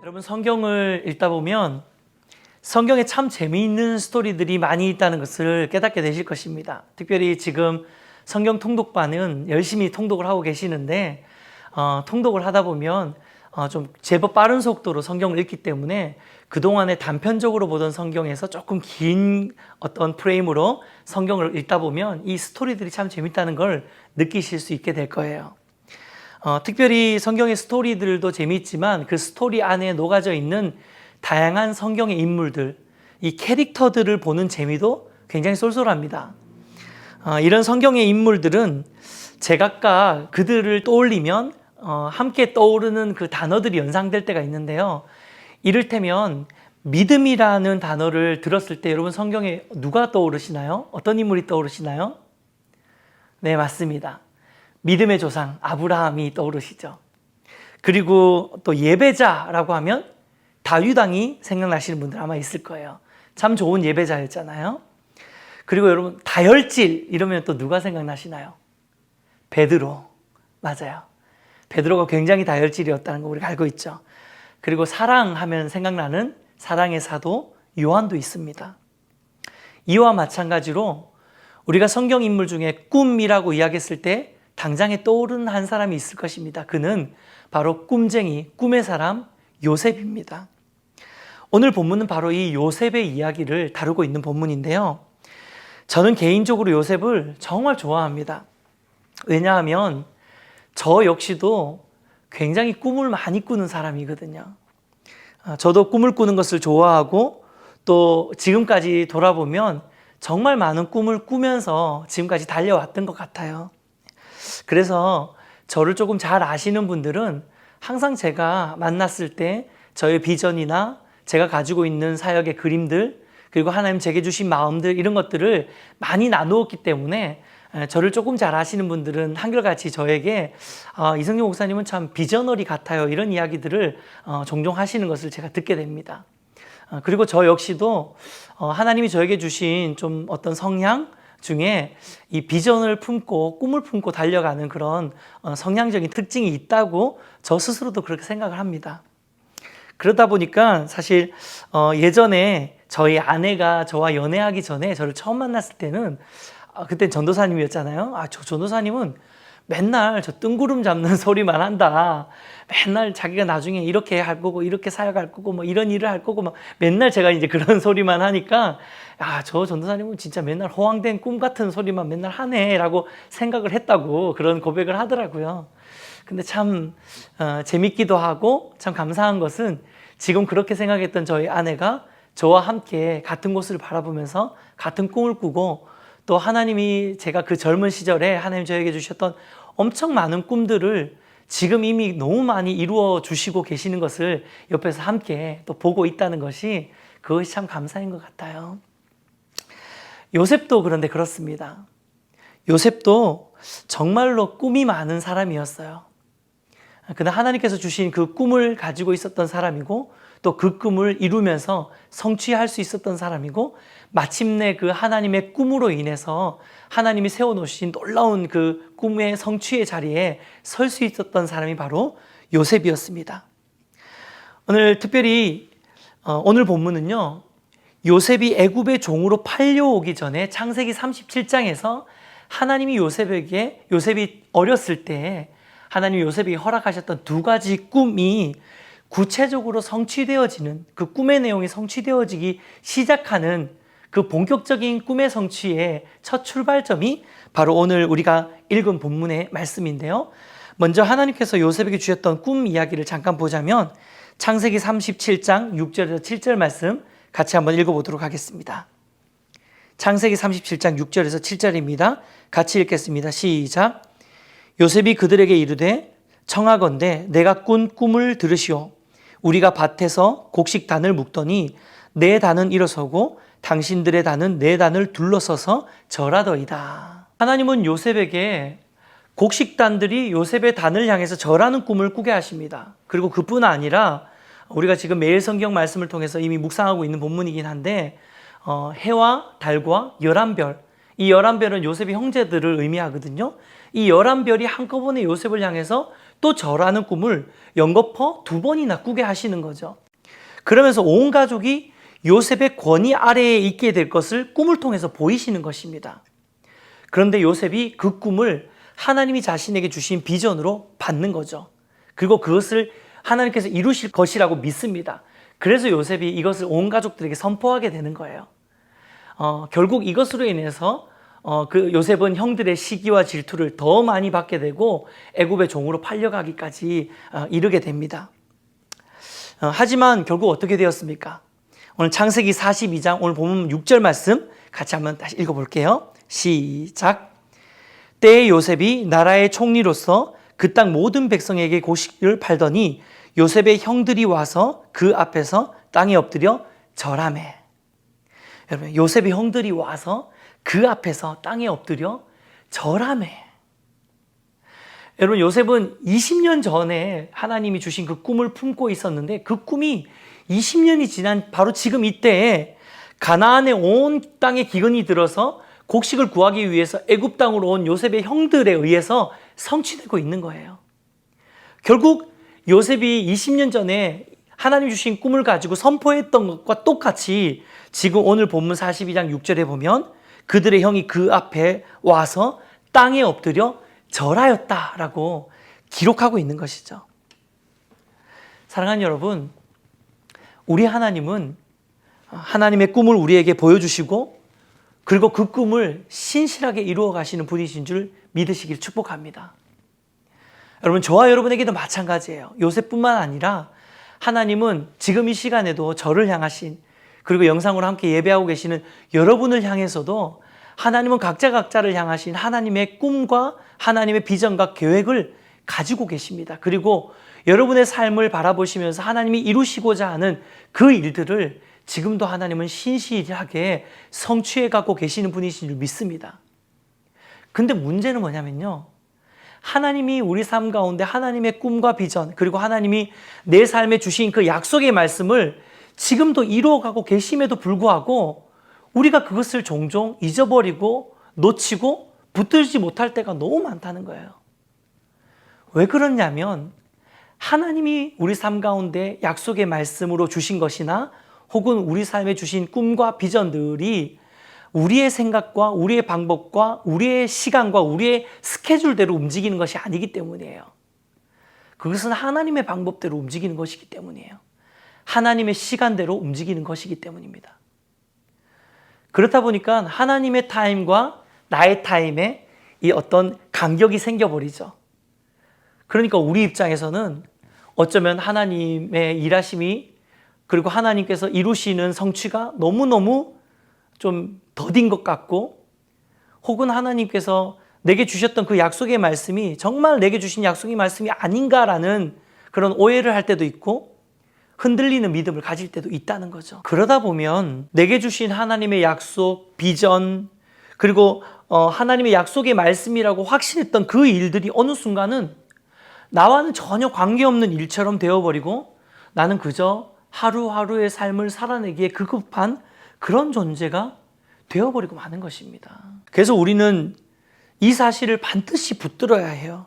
여러분 성경을 읽다 보면 성경에 참 재미있는 스토리들이 많이 있다는 것을 깨닫게 되실 것입니다. 특별히 지금 성경 통독반은 열심히 통독을 하고 계시는데 통독을 하다 보면 좀 제법 빠른 속도로 성경을 읽기 때문에 그동안에 단편적으로 보던 성경에서 조금 긴 어떤 프레임으로 성경을 읽다 보면 이 스토리들이 참 재밌다는 걸 느끼실 수 있게 될 거예요. 특별히 성경의 스토리들도 재미있지만 그 스토리 안에 녹아져 있는 다양한 성경의 인물들, 이 캐릭터들을 보는 재미도 굉장히 쏠쏠합니다. 이런 성경의 인물들은 제각각 그들을 떠올리면 함께 떠오르는 그 단어들이 연상될 때가 있는데요. 이를테면 믿음이라는 단어를 들었을 때 여러분 성경에 누가 떠오르시나요? 어떤 인물이 떠오르시나요? 네, 맞습니다. 믿음의 조상 아브라함이 떠오르시죠. 그리고 또 예배자라고 하면 다윗 왕이 생각나시는 분들 아마 있을 거예요. 참 좋은 예배자였잖아요. 그리고 여러분 다혈질 이러면 또 누가 생각나시나요? 베드로. 맞아요. 베드로가 굉장히 다혈질이었다는 거 우리가 알고 있죠. 그리고 사랑하면 생각나는 사랑의 사도 요한도 있습니다. 이와 마찬가지로 우리가 성경 인물 중에 꿈이라고 이야기했을 때 당장에 떠오르는 한 사람이 있을 것입니다. 그는 바로 꿈쟁이, 꿈의 사람 요셉입니다. 오늘 본문은 바로 이 요셉의 이야기를 다루고 있는 본문인데요. 저는 개인적으로 요셉을 정말 좋아합니다. 왜냐하면 저 역시도 굉장히 꿈을 많이 꾸는 사람이거든요. 저도 꿈을 꾸는 것을 좋아하고 또 지금까지 돌아보면 정말 많은 꿈을 꾸면서 지금까지 달려왔던 것 같아요. 그래서 저를 조금 잘 아시는 분들은 항상 제가 만났을 때 저의 비전이나 제가 가지고 있는 사역의 그림들 그리고 하나님 제게 주신 마음들 이런 것들을 많이 나누었기 때문에 저를 조금 잘 아시는 분들은 한결같이 저에게 이성규 목사님은 참 비저너리 같아요 이런 이야기들을 종종 하시는 것을 제가 듣게 됩니다. 그리고 저 역시도 하나님이 저에게 주신 좀 어떤 성향 중에 이 비전을 품고 꿈을 품고 달려가는 그런 성향적인 특징이 있다고 저 스스로도 그렇게 생각을 합니다. 그러다 보니까 사실 예전에 저희 아내가 저와 연애하기 전에 저를 처음 만났을 때는 그때 전도사님이었잖아요. 저 전도사님은 맨날 저 뜬구름 잡는 소리만 한다. 맨날 자기가 나중에 이렇게 할 거고 이렇게 사역할 거고 뭐 이런 일을 할 거고 막 맨날 제가 이제 그런 소리만 하니까 저 전도사님은 진짜 맨날 허황된 꿈 같은 소리만 맨날 하네라고 생각을 했다고 그런 고백을 하더라고요. 근데 참 재밌기도 하고 참 감사한 것은 지금 그렇게 생각했던 저희 아내가 저와 함께 같은 곳을 바라보면서 같은 꿈을 꾸고 또 하나님이 제가 그 젊은 시절에 하나님 저에게 주셨던 엄청 많은 꿈들을 지금 이미 너무 많이 이루어 주시고 계시는 것을 옆에서 함께 또 보고 있다는 것이 그것이 참 감사인 것 같아요. 요셉도 그런데 그렇습니다. 요셉도 정말로 꿈이 많은 사람이었어요. 그러나 하나님께서 주신 그 꿈을 가지고 있었던 사람이고 또 그 꿈을 이루면서 성취할 수 있었던 사람이고 마침내 그 하나님의 꿈으로 인해서 하나님이 세워놓으신 놀라운 그 꿈의 성취의 자리에 설 수 있었던 사람이 바로 요셉이었습니다. 오늘 특별히 오늘 본문은요. 요셉이 애굽의 종으로 팔려오기 전에 창세기 37장에서 하나님이 요셉이 어렸을 때 하나님이 요셉에게 허락하셨던 두 가지 꿈이 구체적으로 성취되어지는 그 꿈의 내용이 성취되어지기 시작하는 그 본격적인 꿈의 성취의 첫 출발점이 바로 오늘 우리가 읽은 본문의 말씀인데요. 먼저 하나님께서 요셉에게 주셨던 꿈 이야기를 잠깐 보자면 창세기 37장 6절에서 7절 말씀 같이 한번 읽어보도록 하겠습니다. 창세기 37장 6절에서 7절입니다. 같이 읽겠습니다. 시작. 요셉이 그들에게 이르되 청하건대 내가 꾼 꿈을 들으시오. 우리가 밭에서 곡식단을 묶더니 내 단은 일어서고 당신들의 단은 내 단을 둘러서서 절하더이다. 하나님은 요셉에게 곡식단들이 요셉의 단을 향해서 절하는 꿈을 꾸게 하십니다. 그리고 그뿐 아니라 우리가 지금 매일 성경 말씀을 통해서 이미 묵상하고 있는 본문이긴 한데 해와 달과 11별, 이 11별은 요셉의 형제들을 의미하거든요. 이 11별이 한꺼번에 요셉을 향해서 또 저라는 꿈을 연거푸 2번이나 꾸게 하시는 거죠. 그러면서 온 가족이 요셉의 권위 아래에 있게 될 것을 꿈을 통해서 보이시는 것입니다. 그런데 요셉이 그 꿈을 하나님이 자신에게 주신 비전으로 받는 거죠. 그리고 그것을 하나님께서 이루실 것이라고 믿습니다. 그래서 요셉이 이것을 온 가족들에게 선포하게 되는 거예요. 결국 이것으로 인해서 그 요셉은 형들의 시기와 질투를 더 많이 받게 되고 애굽의 종으로 팔려가기까지 이르게 됩니다. 하지만 결국 어떻게 되었습니까? 오늘 창세기 42장 오늘 보면 6절 말씀 같이 한번 다시 읽어볼게요. 시작. 때에 요셉이 나라의 총리로서 그 땅 모든 백성에게 곡식을 팔더니 요셉의 형들이 와서 그 앞에서 땅에 엎드려 절하매. 여러분, 요셉의 형들이 와서 그 앞에서 땅에 엎드려 절하매. 여러분, 요셉은 20년 전에 하나님이 주신 그 꿈을 품고 있었는데 그 꿈이 20년이 지난 바로 지금 이때에 가나안의 온 땅에 기근이 들어서 곡식을 구하기 위해서 애굽 땅으로 온 요셉의 형들에 의해서 성취되고 있는 거예요. 결국 요셉이 20년 전에 하나님 주신 꿈을 가지고 선포했던 것과 똑같이 지금 오늘 본문 42장 6절에 보면 그들의 형이 그 앞에 와서 땅에 엎드려 절하였다라고 기록하고 있는 것이죠. 사랑하는 여러분, 우리 하나님은 하나님의 꿈을 우리에게 보여주시고 그리고 그 꿈을 신실하게 이루어 가시는 분이신 줄 믿으시길 축복합니다. 여러분, 저와 여러분에게도 마찬가지예요. 요셉뿐만 아니라 하나님은 지금 이 시간에도 저를 향하신 그리고 영상으로 함께 예배하고 계시는 여러분을 향해서도 하나님은 각자를 향하신 하나님의 꿈과 하나님의 비전과 계획을 가지고 계십니다. 그리고 여러분의 삶을 바라보시면서 하나님이 이루시고자 하는 그 일들을 지금도 하나님은 신실하게 성취해 가고 계시는 분이신 줄 믿습니다. 근데 문제는 뭐냐면요, 하나님이 우리 삶 가운데 하나님의 꿈과 비전 그리고 하나님이 내 삶에 주신 그 약속의 말씀을 지금도 이루어가고 계심에도 불구하고 우리가 그것을 종종 잊어버리고 놓치고 붙들지 못할 때가 너무 많다는 거예요. 왜 그러냐면 하나님이 우리 삶 가운데 약속의 말씀으로 주신 것이나 혹은 우리 삶에 주신 꿈과 비전들이 우리의 생각과 우리의 방법과 우리의 시간과 우리의 스케줄대로 움직이는 것이 아니기 때문이에요. 그것은 하나님의 방법대로 움직이는 것이기 때문이에요. 하나님의 시간대로 움직이는 것이기 때문입니다. 그렇다 보니까 하나님의 타임과 나의 타임에 이 어떤 간격이 생겨버리죠. 그러니까 우리 입장에서는 어쩌면 하나님의 일하심이 그리고 하나님께서 이루시는 성취가 너무너무 좀 더딘 것 같고 혹은 하나님께서 내게 주셨던 그 약속의 말씀이 정말 내게 주신 약속의 말씀이 아닌가라는 그런 오해를 할 때도 있고 흔들리는 믿음을 가질 때도 있다는 거죠. 그러다 보면 내게 주신 하나님의 약속, 비전 그리고 하나님의 약속의 말씀이라고 확신했던 그 일들이 어느 순간은 나와는 전혀 관계없는 일처럼 되어버리고 나는 그저 하루하루의 삶을 살아내기에 급급한 그런 존재가 되어버리고 마는 것입니다. 그래서 우리는 이 사실을 반드시 붙들어야 해요.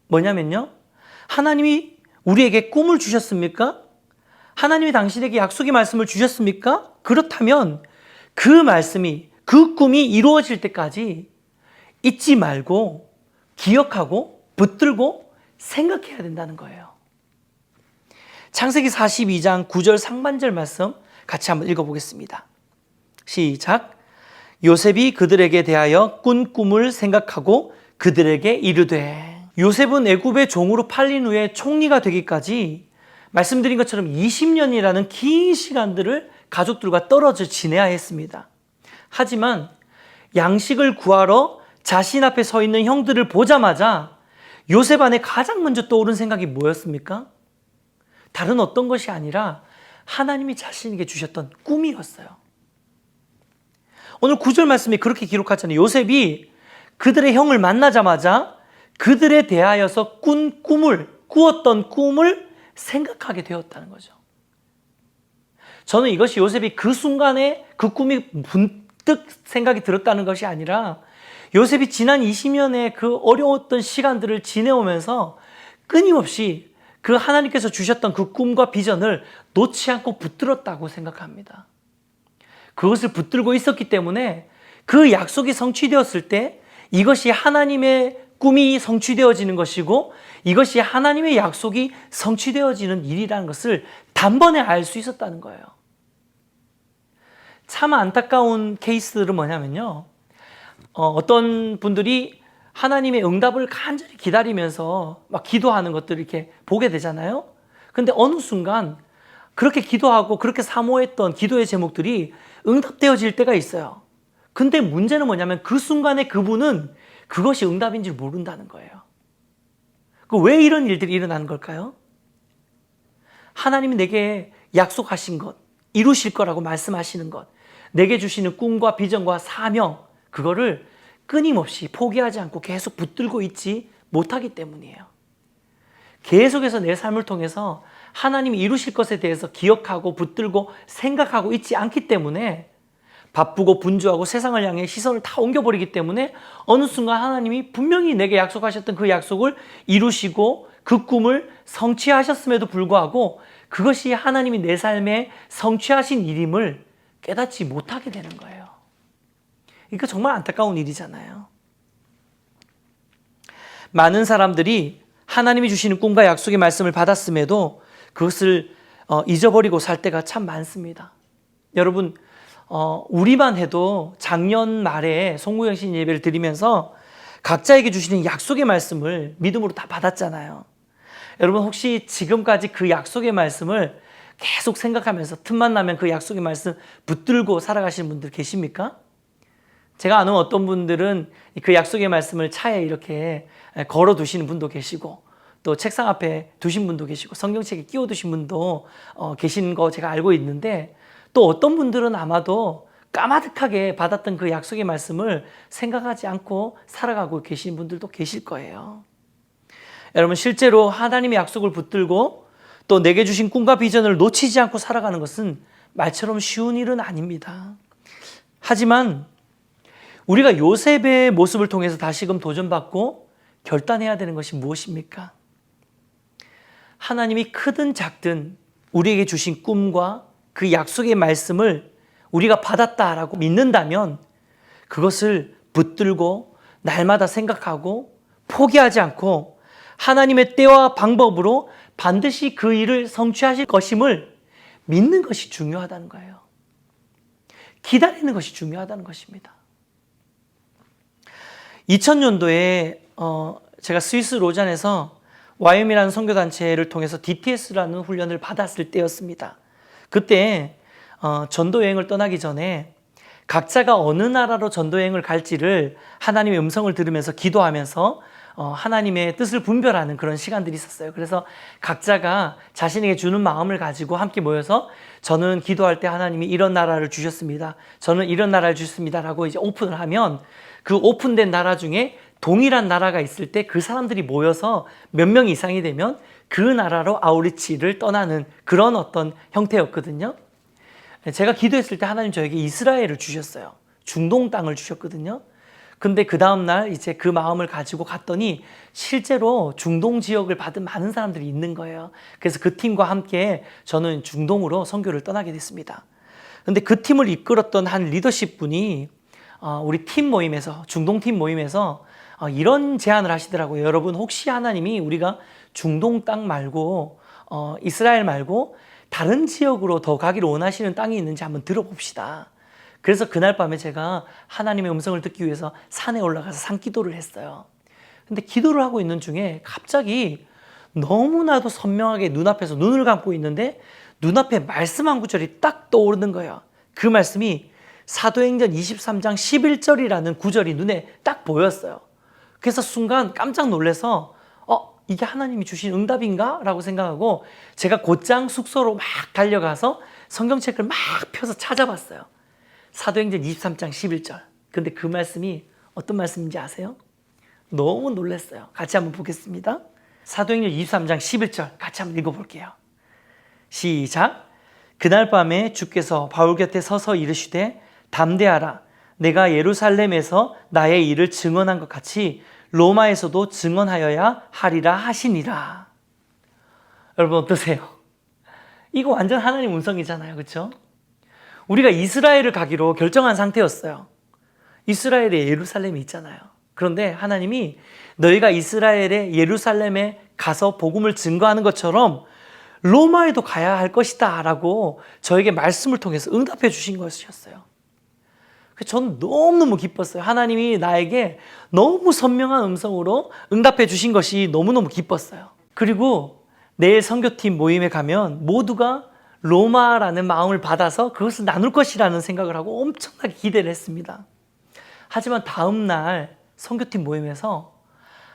뭐냐면요, 하나님이 우리에게 꿈을 주셨습니까? 하나님이 당신에게 약속의 말씀을 주셨습니까? 그렇다면 그 말씀이, 그 꿈이 이루어질 때까지 잊지 말고 기억하고 붙들고 생각해야 된다는 거예요. 창세기 42장 9절 상반절 말씀 같이 한번 읽어보겠습니다. 시작. 요셉이 그들에게 대하여 꾼 꿈을 생각하고 그들에게 이르되. 요셉은 애굽의 종으로 팔린 후에 총리가 되기까지 말씀드린 것처럼 20년이라는 긴 시간들을 가족들과 떨어져 지내야 했습니다. 하지만 양식을 구하러 자신 앞에 서 있는 형들을 보자마자 요셉 안에 가장 먼저 떠오른 생각이 뭐였습니까? 다른 어떤 것이 아니라 하나님이 자신에게 주셨던 꿈이었어요. 오늘 9절 말씀이 그렇게 기록하잖아요. 요셉이 그들의 형을 만나자마자 그들에 대하여서 꾸었던 꿈을 생각하게 되었다는 거죠. 저는 이것이 요셉이 그 순간에 그 꿈이 문득 생각이 들었다는 것이 아니라 요셉이 지난 20년의 그 어려웠던 시간들을 지내오면서 끊임없이 그 하나님께서 주셨던 그 꿈과 비전을 놓지 않고 붙들었다고 생각합니다. 그것을 붙들고 있었기 때문에 그 약속이 성취되었을 때 이것이 하나님의 꿈이 성취되어지는 것이고 이것이 하나님의 약속이 성취되어지는 일이라는 것을 단번에 알 수 있었다는 거예요. 참 안타까운 케이스들은 뭐냐면요. 어떤 분들이 하나님의 응답을 간절히 기다리면서 막 기도하는 것들을 이렇게 보게 되잖아요. 근데 어느 순간 그렇게 기도하고 그렇게 사모했던 기도의 제목들이 응답되어질 때가 있어요. 근데 문제는 뭐냐면 그 순간에 그분은 그것이 응답인지 모른다는 거예요. 왜 이런 일들이 일어나는 걸까요? 하나님이 내게 약속하신 것, 이루실 거라고 말씀하시는 것, 내게 주시는 꿈과 비전과 사명, 그거를 끊임없이 포기하지 않고 계속 붙들고 있지 못하기 때문이에요. 계속해서 내 삶을 통해서 하나님이 이루실 것에 대해서 기억하고 붙들고 생각하고 있지 않기 때문에 바쁘고 분주하고 세상을 향해 시선을 다 옮겨버리기 때문에 어느 순간 하나님이 분명히 내게 약속하셨던 그 약속을 이루시고 그 꿈을 성취하셨음에도 불구하고 그것이 하나님이 내 삶에 성취하신 일임을 깨닫지 못하게 되는 거예요. 이거 정말 안타까운 일이잖아요. 많은 사람들이 하나님이 주시는 꿈과 약속의 말씀을 받았음에도 그것을 잊어버리고 살 때가 참 많습니다. 여러분, 우리만 해도 작년 말에 송구영신 예배를 드리면서 각자에게 주시는 약속의 말씀을 믿음으로 다 받았잖아요. 여러분 혹시 지금까지 그 약속의 말씀을 계속 생각하면서 틈만 나면 그 약속의 말씀 붙들고 살아가시는 분들 계십니까? 제가 아는 어떤 분들은 그 약속의 말씀을 차에 이렇게 걸어 두시는 분도 계시고 또 책상 앞에 두신 분도 계시고 성경책에 끼워 두신 분도 계신 거 제가 알고 있는데 또 어떤 분들은 아마도 까마득하게 받았던 그 약속의 말씀을 생각하지 않고 살아가고 계신 분들도 계실 거예요. 여러분 실제로 하나님의 약속을 붙들고 또 내게 주신 꿈과 비전을 놓치지 않고 살아가는 것은 말처럼 쉬운 일은 아닙니다. 하지만 우리가 요셉의 모습을 통해서 다시금 도전받고 결단해야 되는 것이 무엇입니까? 하나님이 크든 작든 우리에게 주신 꿈과 그 약속의 말씀을 우리가 받았다라고 믿는다면 그것을 붙들고 날마다 생각하고 포기하지 않고 하나님의 때와 방법으로 반드시 그 일을 성취하실 것임을 믿는 것이 중요하다는 거예요. 기다리는 것이 중요하다는 것입니다. 2000년도에 제가 스위스 로잔에서 YM이라는 선교단체를 통해서 DTS라는 훈련을 받았을 때였습니다. 그때 전도여행을 떠나기 전에 각자가 어느 나라로 전도여행을 갈지를 하나님의 음성을 들으면서 기도하면서 하나님의 뜻을 분별하는 그런 시간들이 있었어요. 그래서 각자가 자신에게 주는 마음을 가지고 함께 모여서 저는 기도할 때 하나님이 이런 나라를 주셨습니다. 저는 이런 나라를 주셨습니다. 라고 이제 오픈을 하면 그 오픈된 나라 중에 동일한 나라가 있을 때 그 사람들이 모여서 몇 명 이상이 되면 그 나라로 아우리치를 떠나는 그런 어떤 형태였거든요. 제가 기도했을 때 하나님 저에게 이스라엘을 주셨어요. 중동 땅을 주셨거든요. 근데 그 다음날 이제 그 마음을 가지고 갔더니 실제로 중동 지역을 받은 많은 사람들이 있는 거예요. 그래서 그 팀과 함께 저는 중동으로 선교를 떠나게 됐습니다. 근데 그 팀을 이끌었던 한 리더십 분이 우리 팀 모임에서, 중동 팀 모임에서 이런 제안을 하시더라고요. 여러분 혹시 하나님이 우리가 중동 땅 말고 이스라엘 말고 다른 지역으로 더 가기를 원하시는 땅이 있는지 한번 들어봅시다. 그래서 그날 밤에 제가 하나님의 음성을 듣기 위해서 산에 올라가서 산기도를 했어요. 근데 기도를 하고 있는 중에 갑자기 너무나도 선명하게 눈앞에서 눈을 감고 있는데 눈앞에 말씀 한 구절이 딱 떠오르는 거예요. 그 말씀이 사도행전 23장 11절이라는 구절이 눈에 딱 보였어요. 그래서 순간 깜짝 놀라서 이게 하나님이 주신 응답인가? 라고 생각하고 제가 곧장 숙소로 막 달려가서 성경책을 막 펴서 찾아봤어요. 사도행전 23장 11절. 근데 그 말씀이 어떤 말씀인지 아세요? 너무 놀랐어요. 같이 한번 보겠습니다. 사도행전 23장 11절 같이 한번 읽어볼게요. 시작. 그날 밤에 주께서 바울 곁에 서서 이르시되 담대하라. 내가 예루살렘에서 나의 일을 증언한 것 같이 로마에서도 증언하여야 하리라 하시니라. 여러분 어떠세요? 이거 완전 하나님 음성이잖아요. 그렇죠? 우리가 이스라엘을 가기로 결정한 상태였어요. 이스라엘에 예루살렘이 있잖아요. 그런데 하나님이 너희가 이스라엘의 예루살렘에 가서 복음을 증거하는 것처럼 로마에도 가야 할 것이다 라고 저에게 말씀을 통해서 응답해 주신 것이었어요. 저는 너무너무 기뻤어요. 하나님이 나에게 너무 선명한 음성으로 응답해 주신 것이 너무너무 기뻤어요. 그리고 내일 선교팀 모임에 가면 모두가 로마라는 마음을 받아서 그것을 나눌 것이라는 생각을 하고 엄청나게 기대를 했습니다. 하지만 다음 날 선교팀 모임에서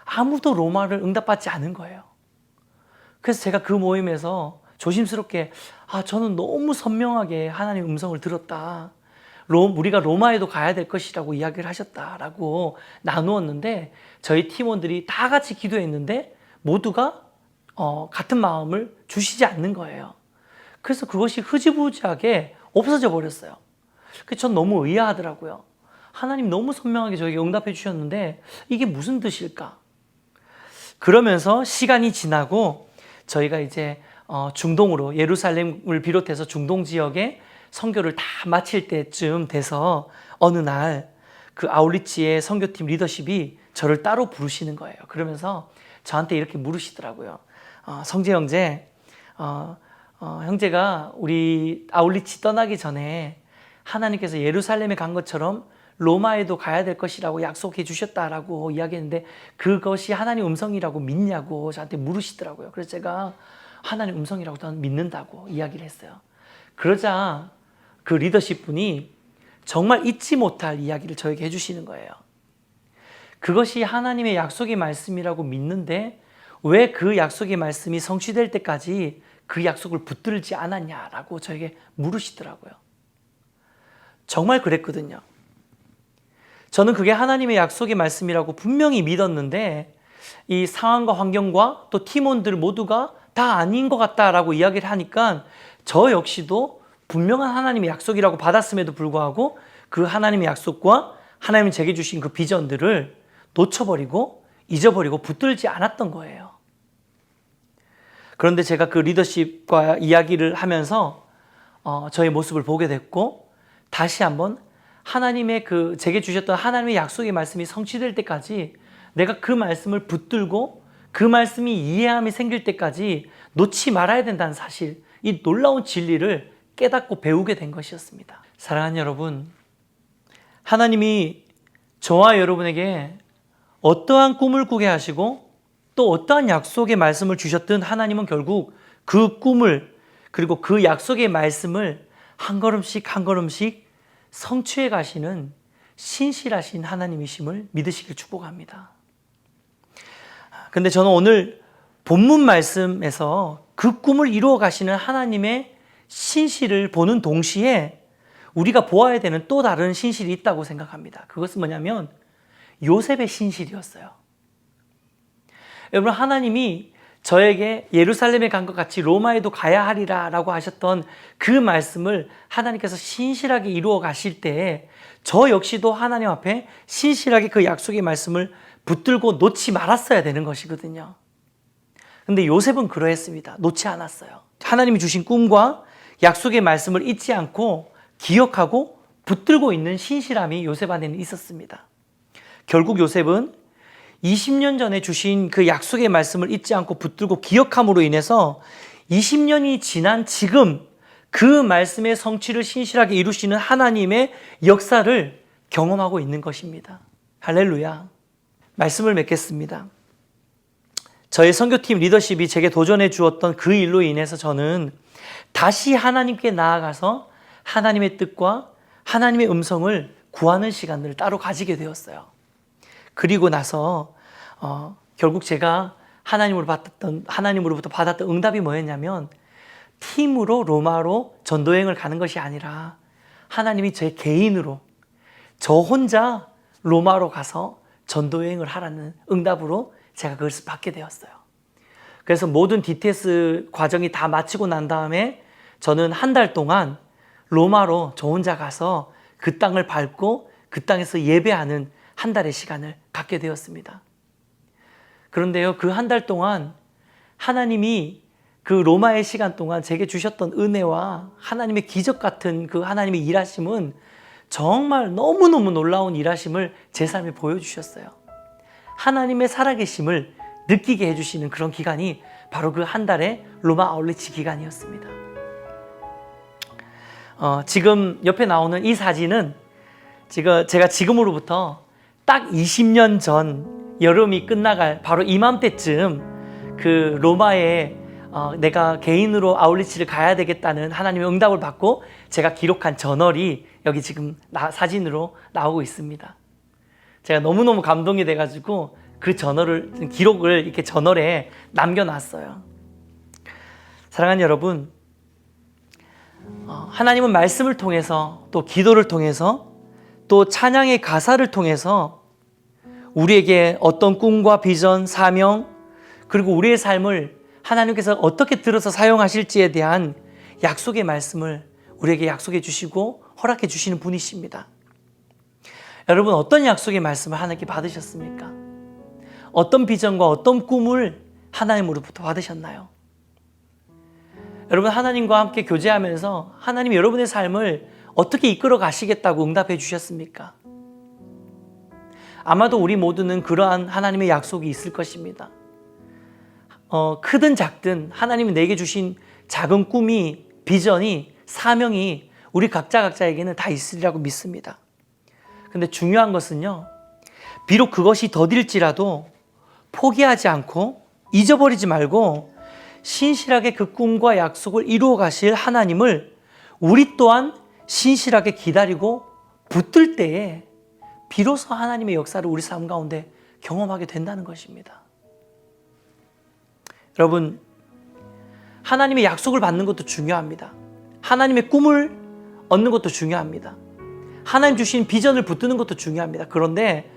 아무도 로마를 응답받지 않은 거예요. 그래서 제가 그 모임에서 조심스럽게 저는 너무 선명하게 하나님의 음성을 들었다. 우리가 로마에도 가야 될 것이라고 이야기를 하셨다라고 나누었는데 저희 팀원들이 다 같이 기도했는데 모두가 같은 마음을 주시지 않는 거예요. 그래서 그것이 흐지부지하게 없어져 버렸어요. 그래서 전 너무 의아하더라고요. 하나님 너무 선명하게 저에게 응답해 주셨는데 이게 무슨 뜻일까? 그러면서 시간이 지나고 저희가 이제 중동으로 예루살렘을 비롯해서 중동 지역에 선교를 다 마칠 때쯤 돼서 어느 날 그 아울리치의 선교팀 리더십이 저를 따로 부르시는 거예요. 그러면서 저한테 이렇게 물으시더라고요. 성재 형제, 형제가 우리 아울리치 떠나기 전에 하나님께서 예루살렘에 간 것처럼 로마에도 가야 될 것이라고 약속해 주셨다라고 이야기했는데 그것이 하나님 음성이라고 믿냐고 저한테 물으시더라고요. 그래서 제가 하나님 음성이라고 저는 믿는다고 이야기를 했어요. 그러자 그 리더십 분이 정말 잊지 못할 이야기를 저에게 해주시는 거예요. 그것이 하나님의 약속의 말씀이라고 믿는데 왜 그 약속의 말씀이 성취될 때까지 그 약속을 붙들지 않았냐라고 저에게 물으시더라고요. 정말 그랬거든요. 저는 그게 하나님의 약속의 말씀이라고 분명히 믿었는데 이 상황과 환경과 또 팀원들 모두가 다 아닌 것 같다라고 이야기를 하니까 저 역시도 분명한 하나님의 약속이라고 받았음에도 불구하고 그 하나님의 약속과 하나님이 제게 주신 그 비전들을 놓쳐버리고 잊어버리고 붙들지 않았던 거예요. 그런데 제가 그 리더십과 이야기를 하면서 저의 모습을 보게 됐고 다시 한번 하나님의 그 제게 주셨던 하나님의 약속의 말씀이 성취될 때까지 내가 그 말씀을 붙들고 그 말씀이 이해함이 생길 때까지 놓지 말아야 된다는 사실, 이 놀라운 진리를 깨닫고 배우게 된 것이었습니다. 사랑하는 여러분, 하나님이 저와 여러분에게 어떠한 꿈을 꾸게 하시고 또 어떠한 약속의 말씀을 주셨든 하나님은 결국 그 꿈을 그리고 그 약속의 말씀을 한 걸음씩 한 걸음씩 성취해 가시는 신실하신 하나님이심을 믿으시길 축복합니다. 근데 저는 오늘 본문 말씀에서 그 꿈을 이루어 가시는 하나님의 신실을 보는 동시에 우리가 보아야 되는 또 다른 신실이 있다고 생각합니다. 그것은 뭐냐면 요셉의 신실이었어요. 여러분, 하나님이 저에게 예루살렘에 간 것 같이 로마에도 가야 하리라 라고 하셨던 그 말씀을 하나님께서 신실하게 이루어 가실 때에 저 역시도 하나님 앞에 신실하게 그 약속의 말씀을 붙들고 놓지 말았어야 되는 것이거든요. 근데 요셉은 그러했습니다. 놓지 않았어요. 하나님이 주신 꿈과 약속의 말씀을 잊지 않고 기억하고 붙들고 있는 신실함이 요셉 안에는 있었습니다. 결국 요셉은 20년 전에 주신 그 약속의 말씀을 잊지 않고 붙들고 기억함으로 인해서 20년이 지난 지금 그 말씀의 성취를 신실하게 이루시는 하나님의 역사를 경험하고 있는 것입니다. 할렐루야. 말씀을 맺겠습니다. 저의 선교팀 리더십이 제게 도전해 주었던 그 일로 인해서 저는 다시 하나님께 나아가서 하나님의 뜻과 하나님의 음성을 구하는 시간들을 따로 가지게 되었어요. 그리고 나서 결국 제가 하나님으로부터 받았던 응답이 뭐였냐면 팀으로 로마로 전도여행을 가는 것이 아니라 하나님이 제 개인으로 저 혼자 로마로 가서 전도여행을 하라는 응답으로 제가 그것을 받게 되었어요. 그래서 모든 DTS 과정이 다 마치고 난 다음에 저는 한 달 동안 로마로 저 혼자 가서 그 땅을 밟고 그 땅에서 예배하는 한 달의 시간을 갖게 되었습니다. 그런데요, 그 한 달 동안 하나님이 그 로마의 시간 동안 제게 주셨던 은혜와 하나님의 기적 같은 그 하나님의 일하심은 정말 너무너무 놀라운 일하심을 제 삶에 보여주셨어요. 하나님의 살아계심을 느끼게 해주시는 그런 기간이 바로 그 한 달의 로마 아울리치 기간이었습니다. 지금 옆에 나오는 이 사진은 제가 지금으로부터 딱 20년 전 여름이 끝나갈 바로 이맘때쯤 그 로마에 내가 개인으로 아울리치를 가야 되겠다는 하나님의 응답을 받고 제가 기록한 저널이 여기 지금 사진으로 나오고 있습니다. 제가 너무너무 감동이 돼가지고 그 기록을 이렇게 저널에 남겨놨어요. 사랑하는 여러분, 하나님은 말씀을 통해서 또 기도를 통해서 또 찬양의 가사를 통해서 우리에게 어떤 꿈과 비전, 사명, 그리고 우리의 삶을 하나님께서 어떻게 들어서 사용하실지에 대한 약속의 말씀을 우리에게 약속해 주시고 허락해 주시는 분이십니다. 여러분, 어떤 약속의 말씀을 하나님께 받으셨습니까? 어떤 비전과 어떤 꿈을 하나님으로부터 받으셨나요? 여러분, 하나님과 함께 교제하면서 하나님이 여러분의 삶을 어떻게 이끌어 가시겠다고 응답해 주셨습니까? 아마도 우리 모두는 그러한 하나님의 약속이 있을 것입니다. 크든 작든 하나님이 내게 주신 작은 꿈이, 비전이, 사명이 우리 각자에게는 다 있으리라고 믿습니다. 근데 중요한 것은요, 비록 그것이 더딜지라도 포기하지 않고 잊어버리지 말고 신실하게 그 꿈과 약속을 이루어 가실 하나님을 우리 또한 신실하게 기다리고 붙들 때에 비로소 하나님의 역사를 우리 삶 가운데 경험하게 된다는 것입니다. 여러분, 하나님의 약속을 받는 것도 중요합니다. 하나님의 꿈을 얻는 것도 중요합니다. 하나님 주신 비전을 붙드는 것도 중요합니다. 그런데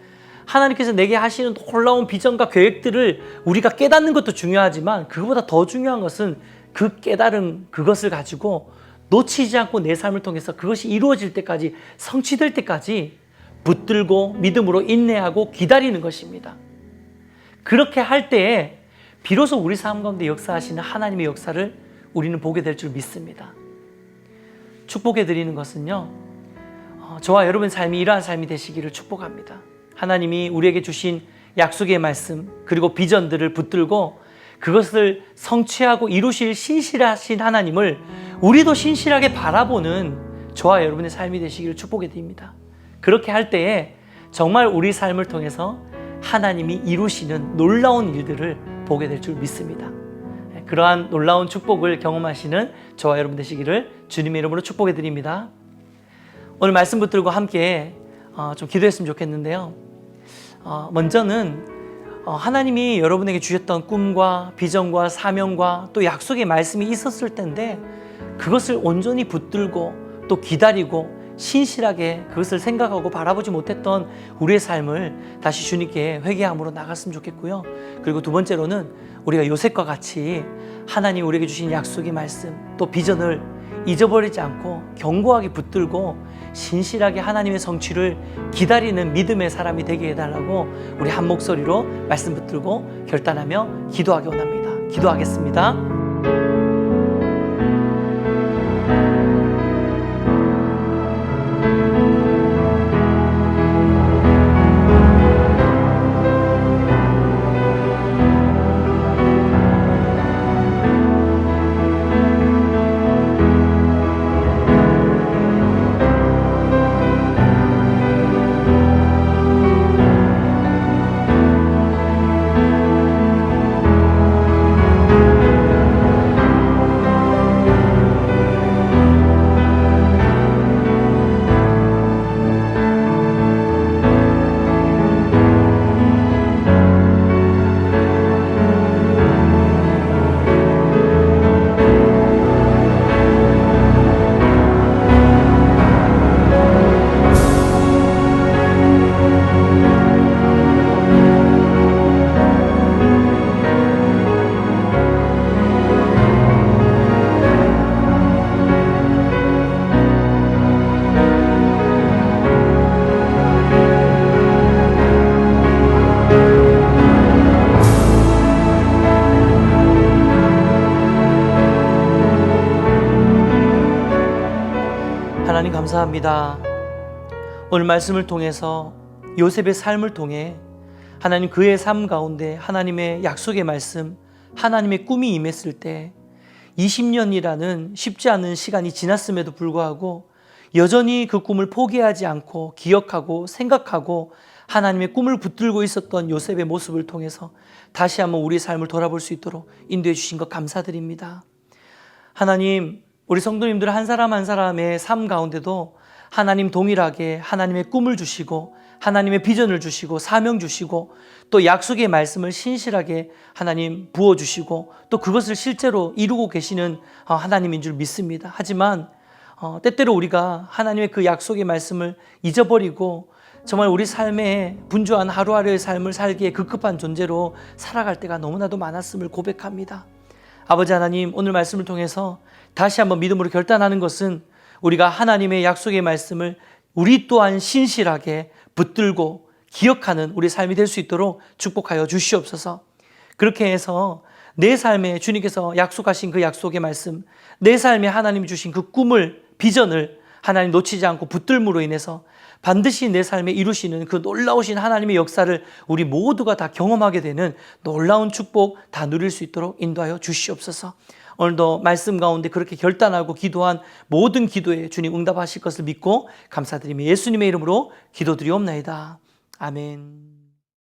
하나님께서 내게 하시는 놀라운 비전과 계획들을 우리가 깨닫는 것도 중요하지만 그것보다 더 중요한 것은 그 깨달은 그것을 가지고 놓치지 않고 내 삶을 통해서 그것이 이루어질 때까지, 성취될 때까지 붙들고 믿음으로 인내하고 기다리는 것입니다. 그렇게 할 때에 비로소 우리 삶 가운데 역사하시는 하나님의 역사를 우리는 보게 될 줄 믿습니다. 축복해 드리는 것은요, 저와 여러분의 삶이 이러한 삶이 되시기를 축복합니다. 하나님이 우리에게 주신 약속의 말씀 그리고 비전들을 붙들고 그것을 성취하고 이루실 신실하신 하나님을 우리도 신실하게 바라보는 저와 여러분의 삶이 되시기를 축복해 드립니다. 그렇게 할 때에 정말 우리 삶을 통해서 하나님이 이루시는 놀라운 일들을 보게 될 줄 믿습니다. 그러한 놀라운 축복을 경험하시는 저와 여러분 되시기를 주님의 이름으로 축복해 드립니다. 오늘 말씀 붙들고 함께 좀 기도했으면 좋겠는데요. 먼저는 하나님이 여러분에게 주셨던 꿈과 비전과 사명과 또 약속의 말씀이 있었을 텐데 그것을 온전히 붙들고 또 기다리고 신실하게 그것을 생각하고 바라보지 못했던 우리의 삶을 다시 주님께 회개함으로 나갔으면 좋겠고요. 그리고 두 번째로는 우리가 요셉과 같이 하나님 우리에게 주신 약속의 말씀 또 비전을 잊어버리지 않고 견고하게 붙들고 신실하게 하나님의 성취를 기다리는 믿음의 사람이 되게 해달라고 우리 한 목소리로 말씀 붙들고 결단하며 기도하기 원합니다. 기도하겠습니다. 감사합니다. 오늘 말씀을 통해서 요셉의 삶을 통해 하나님 그의 삶 가운데 하나님의 약속의 말씀, 하나님의 꿈이 임했을 때 20년이라는 쉽지 않은 시간이 지났음에도 불구하고 여전히 그 꿈을 포기하지 않고 기억하고 생각하고 하나님의 꿈을 붙들고 있었던 요셉의 모습을 통해서 다시 한번 우리 삶을 돌아볼 수 있도록 인도해 주신 것 감사드립니다. 하나님, 우리 성도님들 한 사람 한 사람의 삶 가운데도 하나님 동일하게 하나님의 꿈을 주시고 하나님의 비전을 주시고 사명 주시고 또 약속의 말씀을 신실하게 하나님 부어주시고 또 그것을 실제로 이루고 계시는 하나님인 줄 믿습니다. 하지만 때때로 우리가 하나님의 그 약속의 말씀을 잊어버리고 정말 우리 삶에 분주한 하루하루의 삶을 살기에 급급한 존재로 살아갈 때가 너무나도 많았음을 고백합니다. 아버지 하나님, 오늘 말씀을 통해서 다시 한번 믿음으로 결단하는 것은 우리가 하나님의 약속의 말씀을 우리 또한 신실하게 붙들고 기억하는 우리 삶이 될 수 있도록 축복하여 주시옵소서. 그렇게 해서 내 삶에 주님께서 약속하신 그 약속의 말씀, 내 삶에 하나님이 주신 그 꿈을, 비전을 하나님 놓치지 않고 붙들므로 인해서 반드시 내 삶에 이루시는 그 놀라우신 하나님의 역사를 우리 모두가 다 경험하게 되는 놀라운 축복 다 누릴 수 있도록 인도하여 주시옵소서. 오늘도 말씀 가운데 그렇게 결단하고 기도한 모든 기도에 주님 응답하실 것을 믿고 감사드리며 예수님의 이름으로 기도드리옵나이다. 아멘.